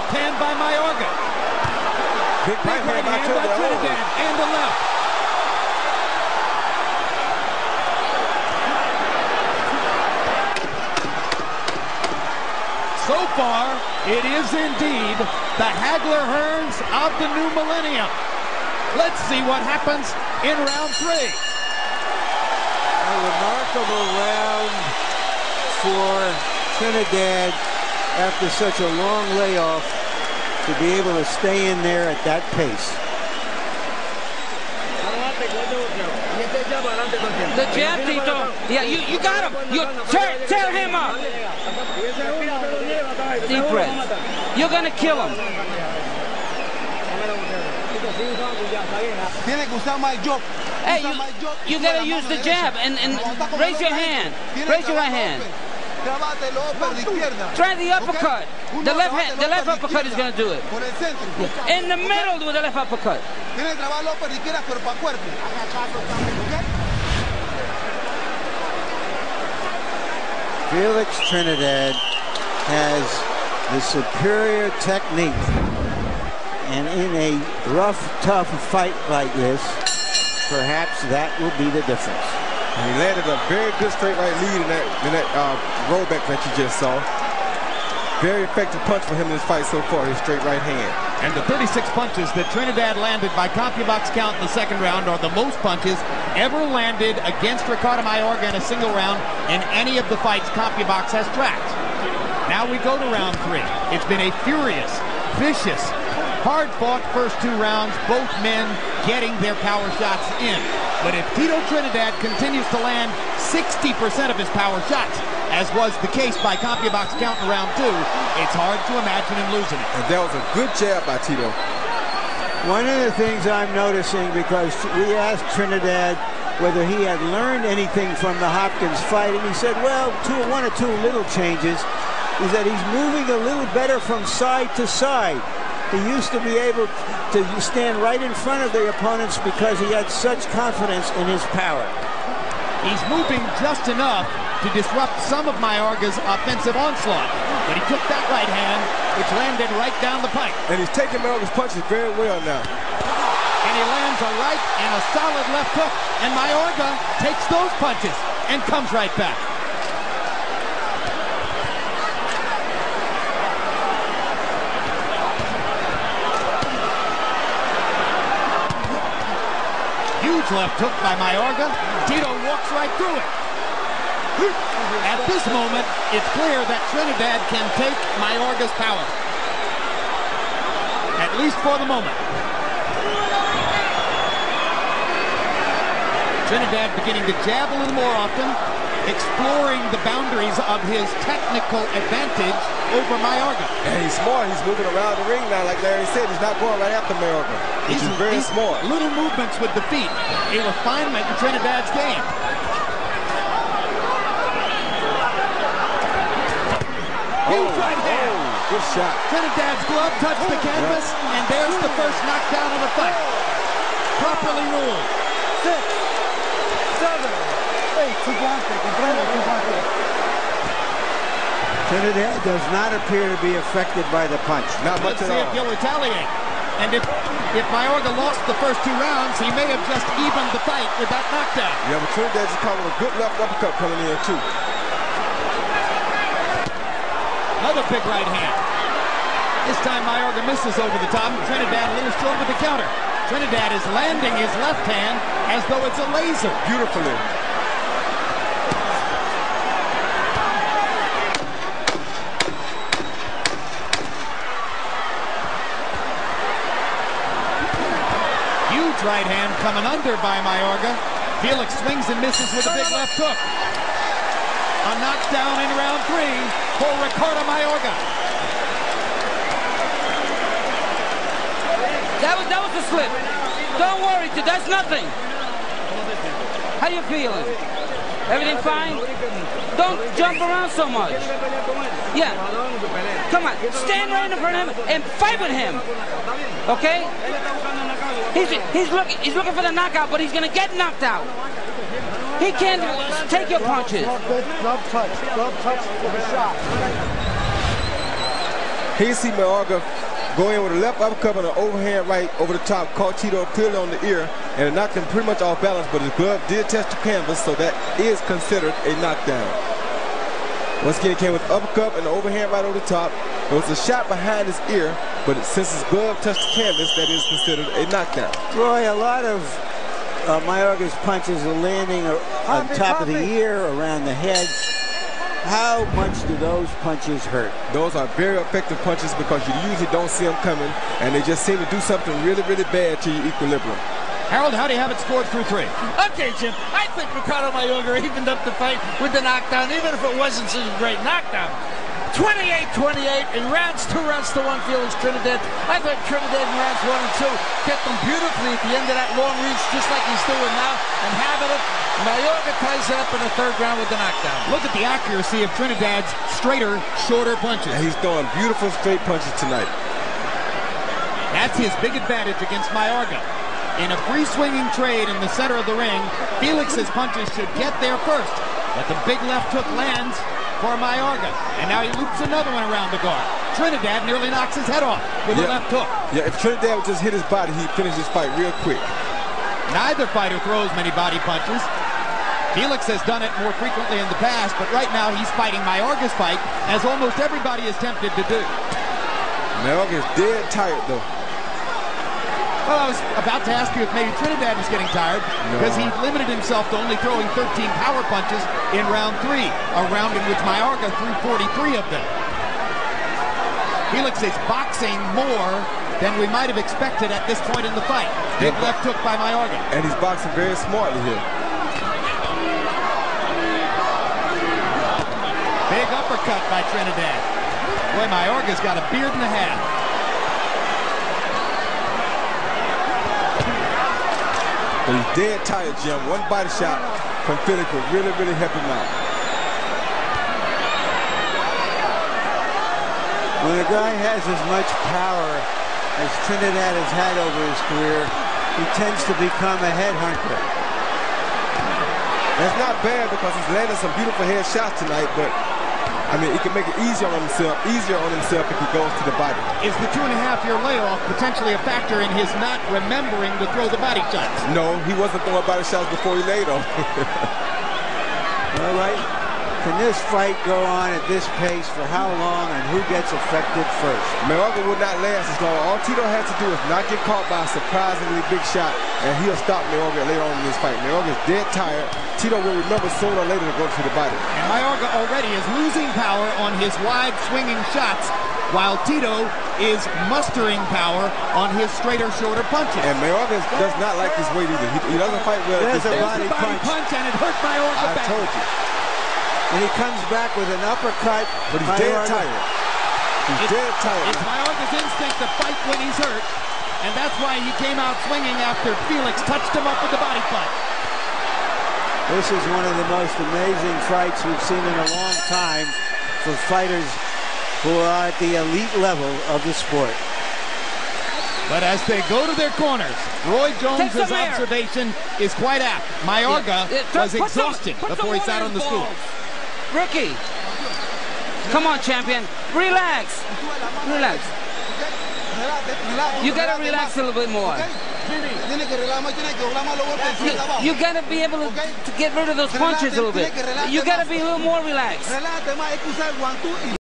left hand by Mayorga. Big right hand by Trinidad. And the left. So far, it is indeed the Hagler Hearns of the new millennium. Let's see what happens in round 3. A remarkable round for Trinidad after such a long layoff to be able to stay in there at that pace. The jab, Tito. Yeah, you got him. You tear him up. Deep breath. You're going to kill him. Hey, you got to use the jab and raise your hand. Raise your right hand. Try the uppercut. The left uppercut is going to do it. In the middle with the left uppercut. Felix Trinidad has the superior technique, and in a rough, tough fight like this, perhaps that will be the difference. And he landed a very good straight right lead in that rollback that you just saw. Very effective punch for him in this fight so far, his straight right hand. And the 36 punches that Trinidad landed by CompuBox count in the second round are the most punches ever landed against Ricardo Mayorga in a single round in any of the fights CompuBox has tracked. Now we go to round 3. It's been a furious, vicious, hard-fought first 2 rounds, both men getting their power shots in. But if Tito Trinidad continues to land 60% of his power shots, as was the case by CompuBox count in round 2, it's hard to imagine him losing it. And that was a good jab by Tito. One of the things I'm noticing, because we asked Trinidad whether he had learned anything from the Hopkins fight, and he said, well, one or two little changes, is that he's moving a little better from side to side. He used to be able to stand right in front of the opponents because he had such confidence in his power. He's moving just enough to disrupt some of Mayorga's offensive onslaught. But he took that right hand, which landed right down the pipe. And he's taking Mayorga's punches very well now. And he lands a right and a solid left hook. And Mayorga takes those punches and comes right back. Huge left hook by Mayorga. Tito walks right through it. At this moment, it's clear that Trinidad can take Mayorga's power. At least for the moment. Trinidad beginning to jab a little more often, exploring the boundaries of his technical advantage over Mayorga. And he's smart. He's moving around the ring now. Like Larry said, he's not going right after Mayorga. He's very smart. Little movements with the feet. A refinement in Trinidad's game. Huge right hand. Good shot. Trinidad's glove touched the canvas, and there's the first knockdown of the fight. Properly ruled. 6, 7, 8. Trinidad does not appear to be affected by the punch. Not much at all. Let's see if he'll retaliate. And if Mayorga lost the first 2 rounds, he may have just evened the fight with that knockdown. Yeah, but Trinidad just caught a good left uppercut coming in, too. Another big right hand. This time Mayorga misses over the top. Trinidad a little short with the counter. Trinidad is landing his left hand as though it's a laser. Beautifully. Huge right hand coming under by Mayorga. Felix swings and misses with a big left hook. A knockdown in round 3 for Ricardo Mayorga. That was a slip. Don't worry, that's nothing. How you feeling? Everything fine? Don't jump around so much. Yeah. Come on, stand right in front of him and fight with him. Okay? He's looking for the knockout, but he's gonna get knocked out. He can't take your punches. Glove touch for the shot. Here you see Mayorga go in with a left uppercut and an overhand right over the top, caught Tito clearly on the ear, and it knocked him pretty much off balance, but his glove did touch the canvas, so that is considered a knockdown. Once again, he came with uppercut and an overhand right over the top. There was a shot behind his ear, but since his glove touched the canvas, that is considered a knockdown. Roy, a lot of Mayorga's punches are landing on top of the ear, around the head. How much do those punches hurt? Those are very effective punches because you usually don't see them coming, and they just seem to do something really, really bad to your equilibrium. Harold, how do you have it scored through 3? Okay, Jim. I think Ricardo Mayorga evened up the fight with the knockdown, even if it wasn't such a great knockdown. 28-28 in rounds 2 rounds to 1, Felix Trinidad. I thought Trinidad in rounds 1 and 2 kept them beautifully at the end of that long reach, just like he's doing now, and having it. Mayorga ties it up in the 3rd round with the knockdown. Look at the accuracy of Trinidad's straighter, shorter punches. And he's throwing beautiful straight punches tonight. That's his big advantage against Mayorga. In a free-swinging trade in the center of the ring, Felix's punches should get there first. But the big left hook lands for Mayorga. And now he loops another one around the guard. Trinidad nearly knocks his head off with a left hook. Yeah, if Trinidad would just hit his body, he'd finish this fight real quick. Neither fighter throws many body punches. Felix has done it more frequently in the past, but right now he's fighting Mayorga's fight, as almost everybody is tempted to do. Mayorga is dead tired, though. Well, I was about to ask you if maybe Trinidad was getting tired, because he limited himself to only throwing 13 power punches in round 3, a round in which Mayorga threw 43 of them. Felix is boxing more than we might have expected at this point in the fight. Big left hook by Mayorga. And he's boxing very smartly here. Big uppercut by Trinidad. Boy, Mayorga's got a beard and a half. But he's dead tired, Jim. One body shot from Felix would really, really help him out. When a guy has as much power as Trinidad has had over his career, he tends to become a headhunter. That's not bad because he's landed some beautiful head shots tonight, but I mean, he can make it easier on himself if he goes to the body. Is the 2.5-year layoff potentially a factor in his not remembering to throw the body shots? No, he wasn't throwing body shots before he laid them. All right. Can this fight go on at this pace for how long, and who gets affected first? Mayorga will not last as long. All Tito has to do is not get caught by a surprisingly big shot, and he'll stop Mayorga later on in this fight. Mayorga's dead tired. Tito will remember sooner or later to go to the body. And Mayorga already is losing power on his wide swinging shots, while Tito is mustering power on his straighter, shorter punches. And Mayorga does not like his weight either. He doesn't fight well. There's a body punch, and it hurt Mayorga back. I told you. And he comes back with an uppercut. But he's dead tired. He's dead tired. It's Mayorga's instinct to fight when he's hurt, and that's why he came out swinging after Felix touched him up with the body punch. This is one of the most amazing fights we've seen in a long time for fighters who are at the elite level of the sport. But as they go to their corners, Roy Jones's observation is quite apt. Mayorga was exhausted before he sat on the stool. Ricky, come on, champion. Relax. Relax. You gotta relax a little bit more. You gotta be able to get rid of those punches a little bit. You gotta be a little more relaxed.